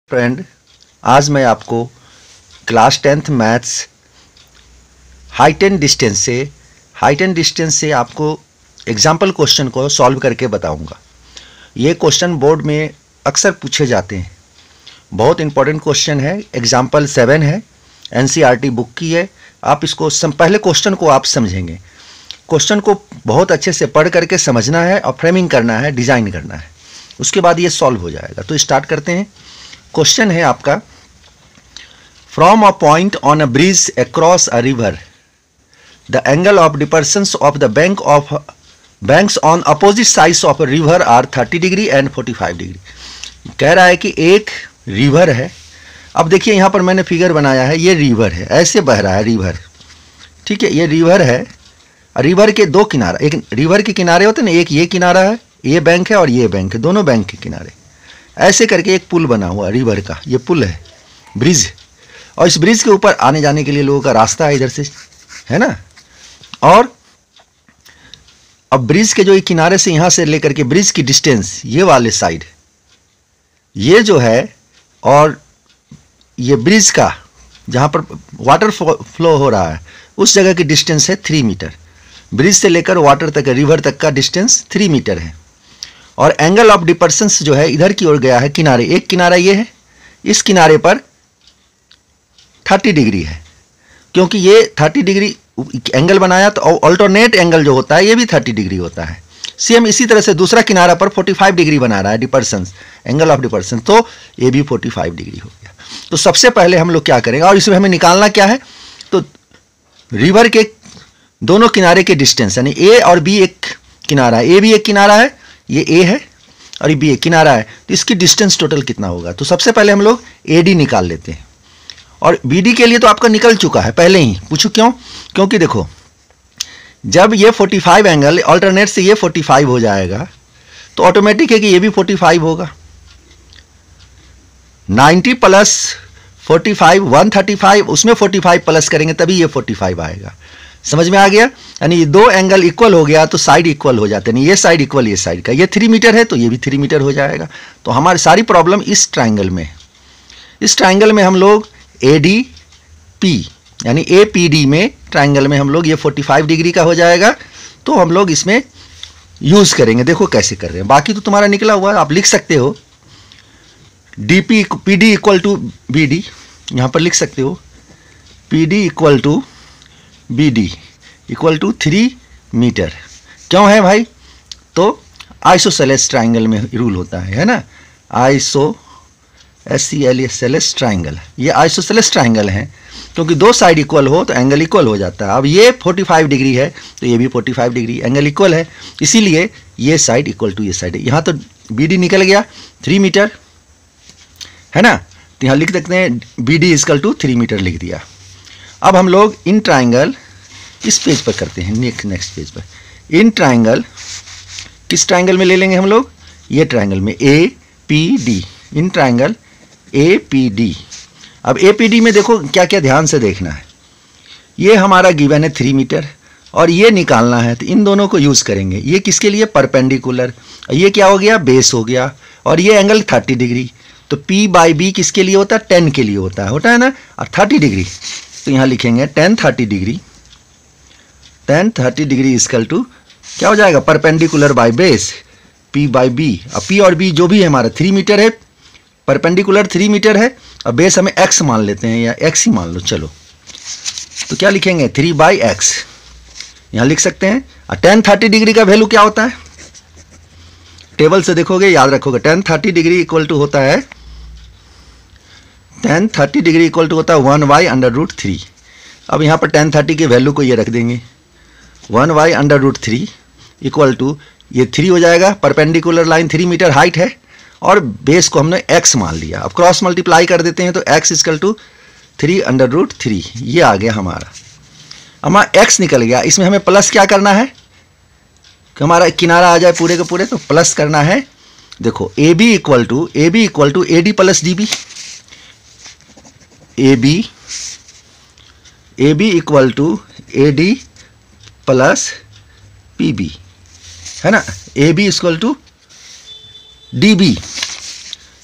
Friend, आज मैं आपको class 10th maths height and distance से आपको एग्जाम्पल क्वेश्चन को सॉल्व करके बताऊंगा। ये क्वेश्चन बोर्ड में अक्सर पूछे जाते हैं, बहुत इंपॉर्टेंट क्वेश्चन है। एग्जाम्पल 7 है, NCERT बुक की है। आप इसको पहले क्वेश्चन को आप समझेंगे, क्वेश्चन को बहुत अच्छे से पढ़ करके समझना है और फ्रेमिंग करना है, डिज़ाइन करना है, उसके बाद ये सॉल्व हो जाएगा। तो स्टार्ट करते हैं। क्वेश्चन है आपका, from a point on a bridge across a river the angle of depressions of the banks on opposite sides of a river are 30 degree and 45 degree. कह रहा है कि एक रिवर है। अब देखिए यहाँ पर मैंने फिगर बनाया है, ये रिवर है, ऐसे बह रहा है रिवर, ठीक है। ये रिवर है, रिवर के दो किनारा, एक रिवर के किनारे होते हैं ना, एक ये किनारा है, ये बैंक है और ये बैंक है, दोनों बैंक के किनारे ऐसे करके एक पुल बना हुआ रिवर का, ये पुल है, ब्रिज। और इस ब्रिज के ऊपर आने जाने के लिए लोगों का रास्ता है इधर से, है ना। और अब ब्रिज के जो ये किनारे से यहाँ से लेकर के ब्रिज की डिस्टेंस, ये वाले साइड, ये जो है, और ये ब्रिज का जहाँ पर वाटर फ्लो हो रहा है उस जगह की डिस्टेंस है 3 मीटर। ब्रिज से लेकर वाटर तक, रिवर तक का डिस्टेंस 3 मीटर है। और एंगल ऑफ डिपर्सन्स जो है इधर की ओर गया है किनारे, एक किनारा ये है, इस किनारे पर 30 डिग्री है, क्योंकि ये 30 डिग्री एंगल बनाया, तो अल्टरनेट एंगल जो होता है ये भी 30 डिग्री होता है। सेम इसी तरह से दूसरा किनारा पर 45 डिग्री बना रहा है डिपर्सन्स, एंगल ऑफ डिपर्सन, तो ये भी 45 डिग्री हो गया। तो सबसे पहले हम लोग क्या करेंगे, और इसमें हमें निकालना क्या है, तो रिवर के दोनों किनारे के डिस्टेंस, यानी ए और बी एक किनारा है, ए भी एक किनारा है, ये ए है और ये बी एक किनारा है, तो इसकी डिस्टेंस टोटल कितना होगा। तो सबसे पहले हम लोग AD निकाल लेते हैं। और BD के लिए तो आपका निकल चुका है पहले ही, पूछो क्यों? क्योंकि देखो, जब ये 45 एंगल अल्टरनेट से ये 45 हो जाएगा तो ऑटोमेटिक है कि ये भी 45 होगा। 90 प्लस 45 135, उसमें 45 प्लस करेंगे तभी ये 45 आएगा। समझ में आ गया? यानी दो एंगल इक्वल हो गया तो साइड इक्वल हो जाते हैं, ये साइड इक्वल ये साइड का। ये 3 मीटर है तो ये भी 3 मीटर हो जाएगा। तो हमारी सारी प्रॉब्लम इस ट्राइंगल में, इस ट्राइंगल में हम लोग ADP यानी APD में ट्राइंगल में हम लोग ये 45 डिग्री का हो जाएगा, तो हम लोग इसमें यूज़ करेंगे। देखो कैसे कर रहे हैं, बाकी तो तुम्हारा निकला हुआ है, आप लिख सकते हो PD इक्वल टू BD, यहाँ पर लिख सकते हो PD equal to BD equal to 3 metre. क्यों है भाई? तो आइसोसेलेस ट्राइंगल में रूल होता है ना, SCLS ट्राइंगल, ये आइसोसेलेस ट्राइंगल है, क्योंकि दो साइड इक्वल हो तो एंगल इक्वल हो जाता है। अब ये 45 डिग्री है तो ये भी 45 डिग्री, एंगल इक्वल है, इसीलिए ये साइड इक्वल टू ये साइड है। यहाँ तो BD निकल गया 3 मीटर, है ना, तो यहाँ लिख सकते हैं BD इक्वल टू 3 मीटर लिख दिया। अब हम लोग इन ट्राइंगल इस पेज पर करते हैं, नेक्स्ट पेज पर। इन ट्राइंगल किस ट्राइंगल में ले लेंगे हम लोग? ये ट्राइंगल में APD, इन ट्राइंगल APD। अब APD में देखो क्या क्या ध्यान से देखना है। ये हमारा गिवन है 3 मीटर और ये निकालना है, तो इन दोनों को यूज़ करेंगे। ये किसके लिए? परपेंडिकुलर। ये क्या हो गया? बेस हो गया। और ये एंगल 30 डिग्री, तो P/B किसके लिए होता है? 10 के लिए होता है ना। और 30 डिग्री, तो यहाँ लिखेंगे 10 30 डिग्री, 10 30 डिग्री इक्वल टू क्या हो जाएगा? Perpendicular by base, P/B। अब P और B जो भी है हमारा 3 मीटर है, परपेंडिकुलर 3 मीटर है, अब बेस हमें x मान लेते हैं, या x ही मान लो। चलो, तो क्या लिखेंगे? 3/x यहाँ लिख सकते हैं। और 10 30 डिग्री का वैल्यू क्या होता है? टेबल से देखोगे, याद रखोगे, 10 30 डिग्री इक्वल टू होता है, 10 30 डिग्री इक्वल टू होता है 1/√3। अब यहाँ पर 10 30 के वैल्यू को ये रख देंगे, 1/√3 इक्वल टू ये 3 हो जाएगा। परपेंडिकुलर लाइन 3 मीटर हाइट है और बेस को हमने x मान लिया। अब क्रॉस मल्टीप्लाई कर देते हैं तो x इक्वल टू 3/√3, ये आ गया हमारा x निकल गया। इसमें हमें प्लस क्या करना है कि हमारा किनारा आ जाए पूरे के पूरे, तो प्लस करना है। देखो AB equal to AD plus DB, AB equal to AD plus PB, है ना। AB इक्वल टू DB,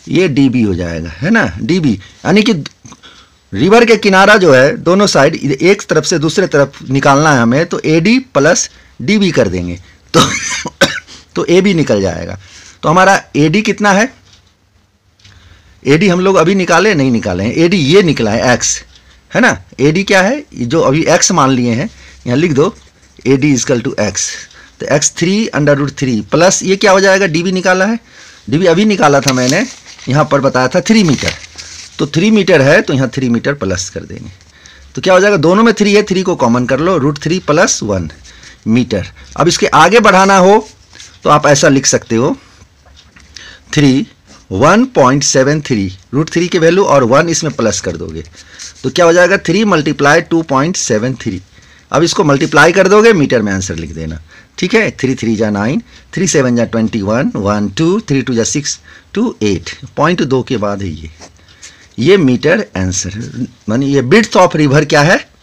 ये डीबी हो जाएगा, है ना, डीबी। यानी कि रिवर के किनारा जो है दोनों साइड एक तरफ से दूसरे तरफ निकालना है हमें, तो एडी प्लस डीबी कर देंगे तो ए बी निकल जाएगा। तो हमारा एडी कितना है, एडी हम लोग अभी निकाले नहीं निकाले हैं, एडी ये निकला है एक्स, है ना। एडी क्या है, जो अभी एक्स मान लिए हैं, यहाँ लिख दो एडी इजकल टू एक्स। तो एक्स 3/√3 प्लस ये क्या हो जाएगा, डीबी निकाला है, डीबी अभी निकाला था मैंने, यहाँ पर बताया था 3 मीटर, तो 3 मीटर है तो यहाँ 3 मीटर प्लस कर देंगे। तो क्या हो जाएगा, दोनों में 3 है, 3 को कॉमन कर लो, √3 + 1 मीटर। अब इसके आगे बढ़ाना हो तो आप ऐसा लिख सकते हो 1.73, √3 की वैल्यू और 1 इसमें प्लस कर दोगे तो क्या हो जाएगा 3 × 2.73। अब इसको मल्टीप्लाई कर दोगे, मीटर में आंसर लिख देना, ठीक है। 3 3 जा 9, 3 7 जा 21, 1 2, 3 2 जा 6, 2 8, 0.2 के बाद है ये मीटर आंसर। मानी ये विड्थ ऑफ रिवर क्या है,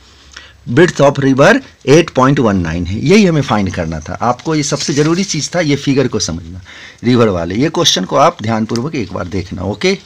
विड्थ ऑफ रिवर 8.19 है। यही हमें फाइंड करना था, आपको ये सबसे ज़रूरी चीज़ था, ये फिगर को समझना रिवर वाले। ये क्वेश्चन को आप ध्यानपूर्वक एक बार देखना, ओके।